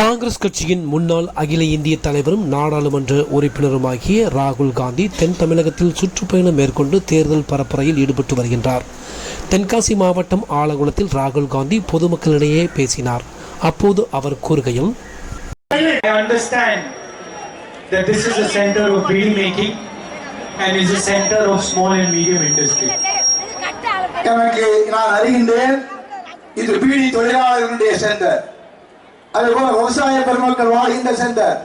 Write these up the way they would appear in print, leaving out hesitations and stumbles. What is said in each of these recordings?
காங்கிரஸ் கட்சியின் முன்னாள் அகில இந்திய தலைவரும் நாடாளுமன்ற உறுப்பினருமாகிய ராகுல் காந்தி தென் தமிழகத்தில் சுற்றுப்பயணம் மேற்கொண்டு தேர்தல் பரப்புரையில் ஈடுபட்டு வருகின்றார். தென்காசி மாவட்டம் ஆலங்குளத்தில் ராகுல் காந்தி பொதுமக்களிடையே பேசினார். அப்போது அவர் கூறுகையில், I understand that this is a center of bead making and is a center of small and medium industry. எனக்கு நான் அறிகின்றேன், இது பீடி தொழிலாளர்களுடைய சென்டர், அதுபோல விவசாய பெருமக்கள் வாழ்கின்ற சென்டர்.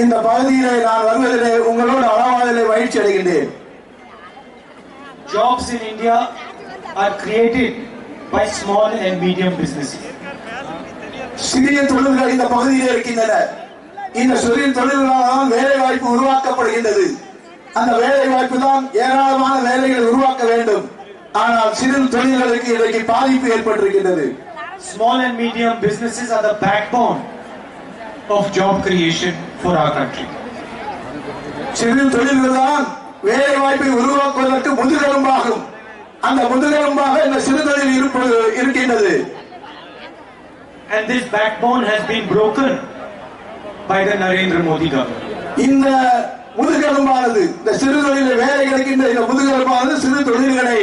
இந்த பகுதியிலே நான் வருவதிலே உங்களோடு அளவாதிலே மகிழ்ச்சி அடைகின்றேன். Jobs in India are created by small and medium businesses. சிறிய தொழில்கள் இந்த பகுதியிலே இருக்கின்றன. இந்த சிறிய தொழில்களால் வேலை வாய்ப்பு உருவாக்கப்படுகின்றது. அந்த வேலை வாய்ப்பு தான் ஏராளமான வேலைகளை உருவாக்க வேண்டும். ஆனால் சிறு தொழில்களுக்கு இன்றைக்கு பாதிப்பு ஏற்பட்டிருக்கின்றது. Small and medium businesses are the backbone of job creation for our country. சிறு தொழில்கள் தான் வேலை வாய்ப்பை உருவாக்குவதற்கு முதுகெலும்பாகும். அந்த முதுகெலும்பாக இந்த சிறு தொழில் இருக்கின்றது. And this backbone has been broken by the Narendra Modi government. இந்த முதுகெலும்பானது, இந்த சிறு தொழில் வேலை கிடைக்கின்ற இந்த முதுகெலும்பானது சிறு தொழில்களை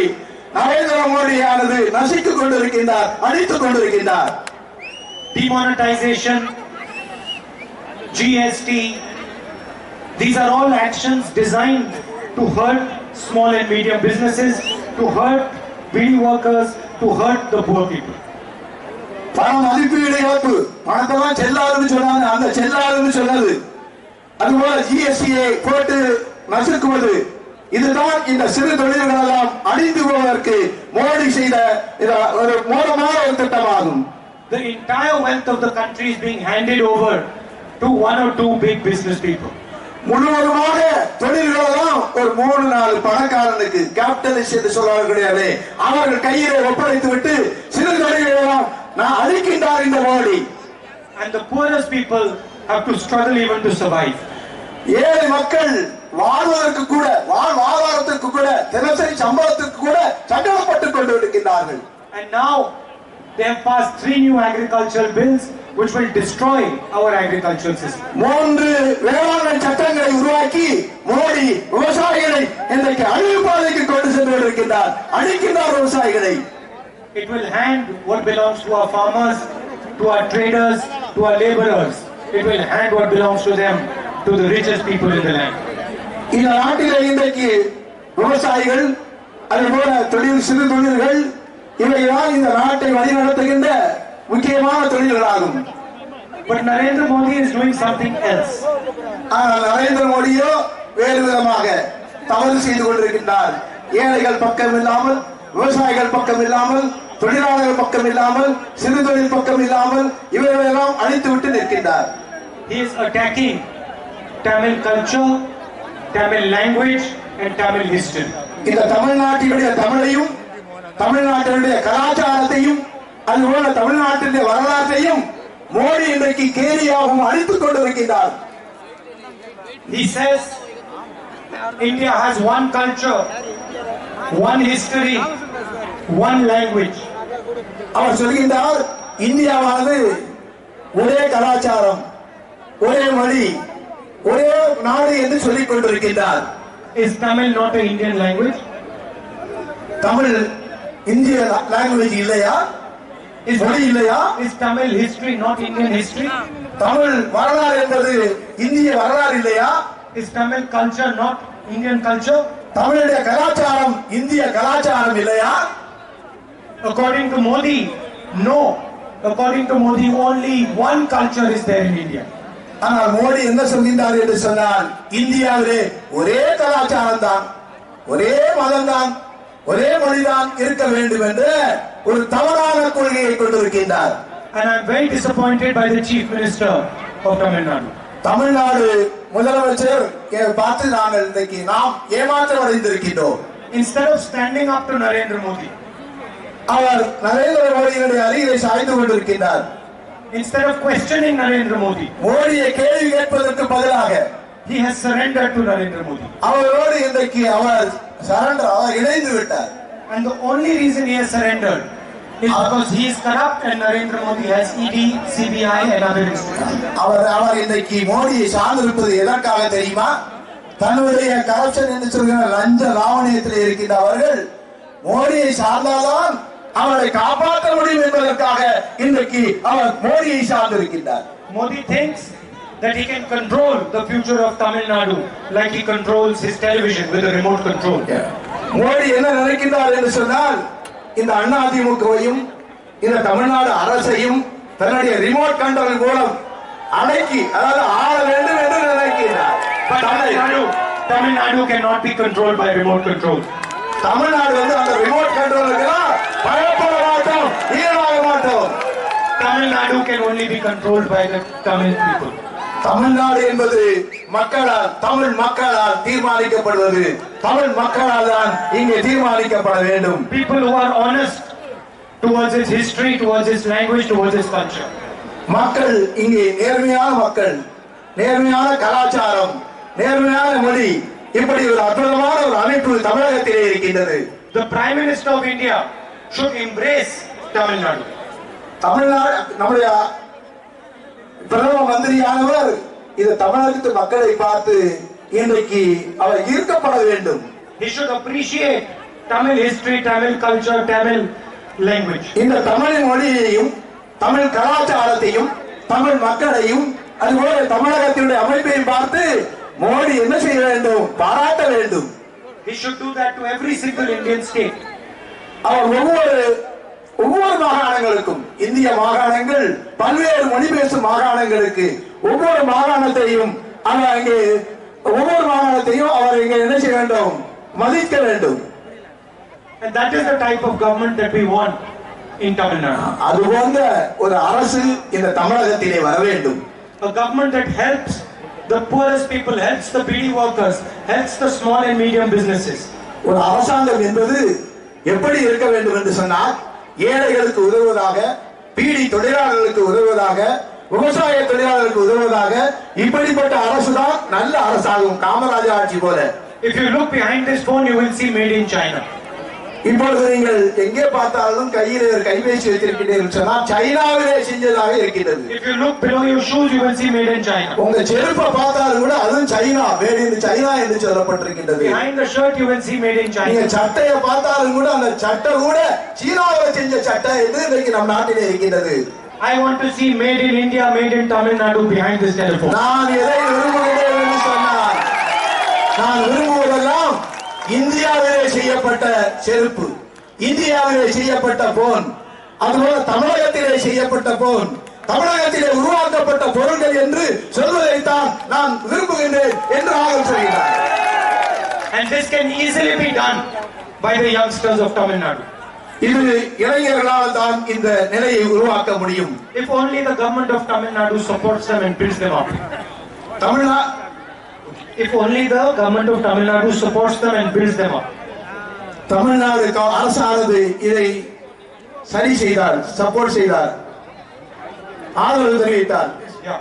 நரேந்திர மோடியானது நசித்துக் கொண்டிருக்கின்றார், அழித்துக் கொண்டிருக்கின்றார். Demonetization, GST, these are all actions designed to hurt small and medium businesses, to hurt bead workers, to hurt the poor people. பணம் மதிப்பீடு இழப்பு, பணத்தெல்லாம் செல்லாதுன்னு சொன்னாங்க, அந்த செல்லாதுன்னு சொன்னது. அதுபோல ஜிஎஸ்டியை போட்டு நசுக்குவது, இதுதான் இந்த சிறு தொழில்கள் எல்லாம் அழிந்து போவதற்கு மோடி செய்த ஒரு மூலமான ஒரு திட்டமாகும். The entire wealth of the country is being handed over to one or two big business people. முழுவதுமாக தொழில்கள் எல்லாம் ஒரு 3-4 பணக்காரனுக்கு, கேபிட்டலிஸ்ட் என்று சொல்வார்களே, அவர்கள் கையிலே ஒப்படைத்து விட்டு சிறு தொழில்கள் எல்லாம் நான் அழிக்கின்றார் இந்த Modi. And the poorest people have to struggle even to survive. ஏழை மக்கள் வாழ்வதற்கு கூட, வாழ்வாதாரத்திற்கு கூட, தினசரி சம்பளத்திற்கு கூட சங்கடப்பட்டுக் கொண்டு இருக்கின்றார்கள். And now they have passed 3 new agricultural bills which will destroy our agricultural system. 3 வேளாண் சட்டங்களை உருவாக்கி மோடி விவசாயிகளை இன்றைக்கு அழிவு பாதைக்கு கொண்டு சென்று இருக்கின்றார், அழிக்கின்றார் விவசாயிகளை. It will hand what belongs to our farmers, to our traders, to our laborers. It will hand what belongs to them to the richest people in the land. இந்த நாட்டிலே இன்றைக்கு விவசாயிகள், அதுபோல சிறு தொழில்கள், இவைதான் இந்த நாட்டை வழிநடத்துகின்ற முக்கியமான தொழில்களாகும். But Narendra Modi is doing something else. ஆனால் நரேந்திர மோடியோ வேறு விதமாக தவறு செய்து கொண்டிருக்கின்றார். ஏழைகள் பக்கம் இல்லாமல், விவசாயிகள் பக்கம் இல்லாமல், தொழிலாளர்கள் பக்கம் இல்லாமல், சிறு தொழில் பக்கம் இல்லாமல் இவர்களெல்லாம் அழித்து விட்டு நிற்கின்றார். He is attacking Tamil culture, Tamil language and Tamil history. இந்த தமிழ்நாட்டினுடைய தமிழையும், தமிழ்நாட்டினுடைய கலாச்சாரத்தையும், அதுபோல தமிழ்நாட்டினுடைய வரலாற்றையும் மோடி இன்றைக்கு கேலியாகவும் அழித்துக் கொண்டிருக்கின்றார். He says India has one culture, one history, one language. அவர் சொல்கின்றார், இந்தியாவானது ஒரே கலாச்சாரம், ஒரே மொழி, ஒரே நாடு என்று சொல்லிக் கொண்டிருக்கின்றார். Is Tamil not an Indian language? Tamil இந்திய லாங்குவேஜ் இல்லையா? மொழி இல்லையா? Is Tamil history not Indian history? Tamil வரலாறு என்பது இந்திய வரலாறு இல்லையா? Is Tamil culture not Indian culture? தமிழுடைய கலாச்சாரம் இந்திய கலாச்சாரம் இல்லையா? According to Modi, no. According to Modi, only one culture is there in India. ஆனால் மோடி என்ன சொல்கின்றார் என்று சொன்னால், இந்தியாவிலே ஒரே கலாச்சாரம் தான், ஒரே மதம் தான், ஒரே மொழிதான் இருக்க வேண்டும் என்று ஒரு தவறான கொள்கையை கொண்டிருக்கின்றார். And I am very disappointed by the Chief Minister of Tamil Nadu. Tamil Nadu முதலமைச்சர் பார்த்து நாங்கள் இன்றைக்கு நாம் ஏமாற்றம் அடைந்திருக்கின்றோம். Instead of standing up to Narendra Modi, அவர் நரேந்திர மோடியினுடைய அருகிலே சாய்ந்து கொண்டிருக்கின்றார். instead of questioning Narendra Modi, மோடியை கேள்வி கேட்பதற்கு பதிலாக he has surrendered to Narendra Modi. அவரோடு இன்றைக்கு அவர் இணைந்து விட்டார். And the only reason he has surrendered is because he is corrupt and Narendra Modi has ED, CBI and other institutions. அவர் இன்றைக்கு மோடியை சார்ந்திருப்பது எதற்காக தெரியுமா? தன்னுடைய கரப்ஷன் என்று சொல்கிற லஞ்ச லாவணியத்தில் இருக்கின்ற அவர்கள் மோடியை சார்ந்தால்தான் அவரை காப்பாற்ற முடியும் என்பதற்காக இன்றைக்கு அவர் மோடியை சார்ந்திருக்கின்றார். Modi thinks that he can control the future of Tamil Nadu like he controls his television with a remote control. Modi என்ன நினைக்கின்றார் என்று சொன்னால் இந்த அதிமுகவையும் இந்த தமிழ்நாடு அரசையும் தன்னுடைய ரிமோட் கண்ட்ரோல் மூலம் அடக்கி அதாவது ஆள வேண்டும் என்று நினைக்கிறார். But Tamil Nadu cannot be controlled by remote control. Tamil Nadu அந்த ரிமோட் கண்ட்ரோலுக்கு பயப்பட மாட்டோம், ஈடாக மாட்டோம். Tamil Nadu can only be controlled by the Tamil people. Tamil Nadu என்பது மக்களால், தமிழ் மக்களால் தீர்மானிக்கப்படுவது. தமிழ் மக்களால் தான் இங்கே தீர்மானிக்கப்பட வேண்டும். People who are honest towards its history, towards its language, towards its culture. மக்கள் இங்கே நேர்மையான மக்கள், நேர்மையான கலாச்சாரம், நேர்மையான மொழி, இப்படி ஒரு அற்புதமான ஒரு அமைப்பு தமிழகத்திலே இருக்கின்றது. The Prime Minister of India should embrace Tamil Nadu. Tamil Nadu நம்முடைய பிரதம மந்திரியானவர் இந்த தமிழகத்து மக்களை பார்த்து இன்றைக்கு அவர் ஈர்க்கப்பட வேண்டும். He should appreciate Tamil history, Tamil culture, Tamil language. இந்த தமிழ் மொழியையும் தமிழ் கலாச்சாரத்தையும் தமிழ் மக்களையும் அதுபோல தமிழகத்தினுடைய அமைப்பையும் பார்த்து மோடி என்ன செய்ய வேண்டும்? பாராட்ட வேண்டும். He should do that to every single Indian state. அவர் ஒவ்வொரு மாகாணங்களுக்கும், இந்திய மாகாணங்கள் பல்வேறு மொழி பேசும் மாகாணங்களுக்கு ஒவ்வொரு மாகாணத்தையும் அங்கே ஒவ்வொரு மாகாணத்தையும் அவர் இங்கே என்ன செய்ய வேண்டும்? மதிக்க வேண்டும். And that is the type of government that we want in Tamil Nadu. அது போன்ற ஒரு அரசு இந்த தமிழகத்திலே வர வேண்டும். A government that helps the poorest people, helps the BD workers, helps the small and medium businesses. ஒரு அரசாங்கம் என்பது எப்படி இருக்க வேண்டும் என்று சொன்னால் ஏழைகளுக்கு உதவுவதாக, பீடி தொழிலாளர்களுக்கு உதவுவதாக, விவசாய தொழிலாளர்களுக்கு உதவுவதாக, இப்படிப்பட்ட அரசுதான் நல்ல அரசாகும். காமராஜர் ஆட்சி போல. If you look behind this phone, you will see made in China. இப்பொழுது நீங்கள் எங்கே பார்த்தாலும் கையில் கைபேசி வைத்திருக்கிறீர்கள் சொன்னால் சைனாவிலே செஞ்சதாக இருக்கின்றது. If you look below your shoes, you will see made in China. உங்க செருப்பை பார்த்தாலும் கூட அதுவும் சைனா, மேட் இன் சைனா என்று சொல்லப்பட்டிருக்கின்றது. Behind the shirt, you will see made in China. நீங்க சட்டையை பார்த்தாலும் கூட அந்த சட்டை கூட சீனாவில் செஞ்ச சட்டை என்று இன்றைக்கு நம் நாட்டிலே இருக்கின்றது. I want to see made in India, made in Tamil Nadu behind this telephone. நான் எதை விரும்புகிறேன் என்று சொன்னால் நான் விரும்புவதெல்லாம் இந்தியாவிலே செய்யப்பட்ட செருப்பு, இந்தியாவிலே செய்யப்பட்ட போன், அதுபோல தமிழகத்திலே செய்யப்பட்ட போன், தமிழகத்திலே உருவாக்கப்பட்ட பொருட்கள் என்று சொல்வதைத்தான் நான் விரும்புகின்றேன் என்று ராகுல் சொல்கிறார். And this can easily be done by the youngsters of Tamil Nadu. இது இளைஞர்களால் தான் இந்த நிலையை உருவாக்க முடியும். If only the government of Tamil Nadu supports them and builds them up. If only the government of Tamil Nadu supports them and builds them up. Tamil Nadu அரசானது இதை சரி செய்தார், சப்போர்ட் செய்தார், ஆதரவு தெரிவித்தார். Yeah.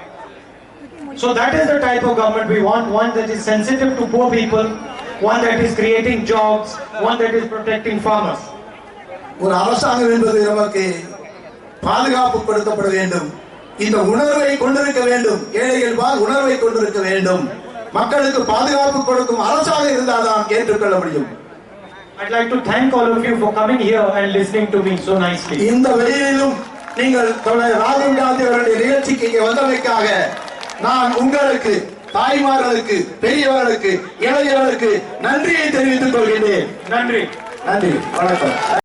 So that is the type of government we want, one that is sensitive to poor people, one that is creating jobs, one that is protecting farmers. ஒரு அரசாங்கம் என்பது நமக்கு பாதுகாப்பு கொடுக்கப்பட வேண்டும், இந்த உணர்வை கொண்டிருக்க வேண்டும், ஏழைகள் உணர்வை கொண்டிருக்க வேண்டும், மக்களுக்கு பாதுகாப்பு கொடுக்கும் அரசாக இருந்தால்தான் ஏற்றுக்கொள்ள முடியும். I'd like to thank all of you for coming here and listening to me so nicely. இந்த வெளியிலும் நீங்கள் ராகுல் காந்தி அவருடைய நிகழ்ச்சிக்கு இங்கே வந்தமைக்காக நான் உங்களுக்கு, தாய்மார்களுக்கு, பெரியவர்களுக்கு, இளைஞர்களுக்கு நன்றியை தெரிவித்துக் கொள்கிறேன். Nandri. நன்றி, வணக்கம்.